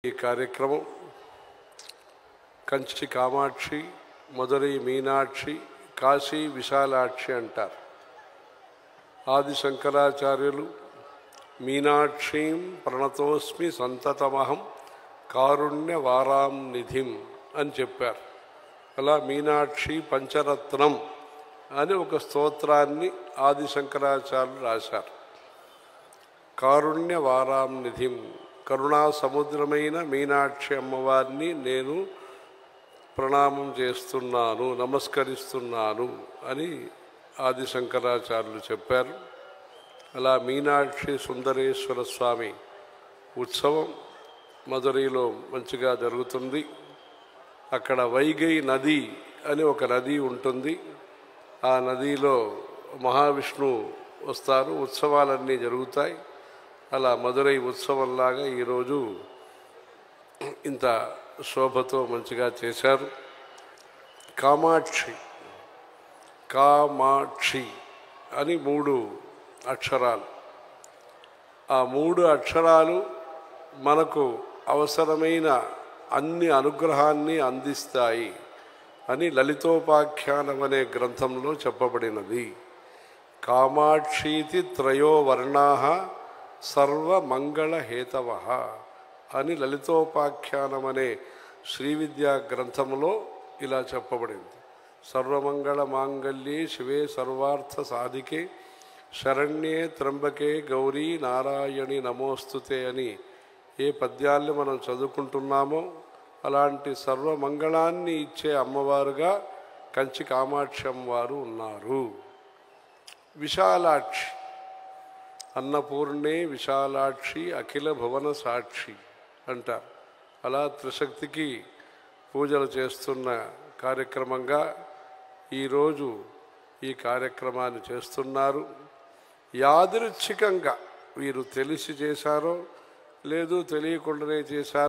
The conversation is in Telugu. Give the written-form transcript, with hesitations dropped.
ఈ కార్యక్రమం కంచి కామాక్షి, మధురై మీనాక్షి, కాశీ విశాలాక్షి అంటారు. ఆది శంకరాచార్యులు మీనాక్షీం ప్రణతోస్మి సంతతమహం కారుణ్య వారాం నిధిం అని చెప్పారు. అలా మీనాక్షి పంచరత్నం అని ఒక స్తోత్రాన్ని ఆది శంకరాచార్యులు రాశారు. కారుణ్య వారాం నిధిం, కరుణా సముద్రమైన మీనాక్షి అమ్మవారిని నేను ప్రణామం చేస్తున్నాను, నమస్కరిస్తున్నాను అని ఆది శంకరాచార్యులు చెప్పారు. అలా మీనాక్షి సుందరేశ్వర స్వామి ఉత్సవం మధురైలో మంచిగా జరుగుతుంది. అక్కడ వైగై నది అని ఒక నది ఉంటుంది. ఆ నదిలో మహావిష్ణువు వస్తారు, ఉత్సవాలన్నీ జరుగుతాయి. అలా మధురై ఉత్సవంలాగా ఈరోజు ఇంత శోభతో మంచిగా చేశారు. కామాక్షి, కామాక్షి అని 3 అక్షరాలు. ఆ 3 అక్షరాలు మనకు అవసరమైన అన్ని అనుగ్రహాన్ని అందిస్తాయి అని లలితోపాఖ్యానం అనే గ్రంథంలో చెప్పబడినది. కామాక్షీతి త్రయో వర్ణాః సర్వమంగళహేతవః అని లలితోపాఖ్యానం అనే శ్రీవిద్యా గ్రంథంలో ఇలా చెప్పబడింది. సర్వమంగళ మాంగళ్యే శివే సర్వార్థ సాధికే శరణ్యే త్రంబకే గౌరీ నారాయణి నమోస్తుతే అని ఏ పద్యాన్ని మనం చదువుకుంటున్నామో అలాంటి సర్వమంగళాన్ని ఇచ్చే అమ్మవారుగా కంచి కామాక్షి అమ్మవారు ఉన్నారు. విశాలాక్షి, అన్నపూర్ణే విశాలాక్షి అఖిల భువన సాక్షి అంటారు. అలా త్రిశక్తికి పూజలు చేస్తున్న కార్యక్రమంగా ఈరోజు ఈ కార్యక్రమాన్ని చేస్తున్నారు. యాదృచ్ఛికంగా వీరు తెలిసి చేశారో లేదు తెలియకుండానే చేశారు.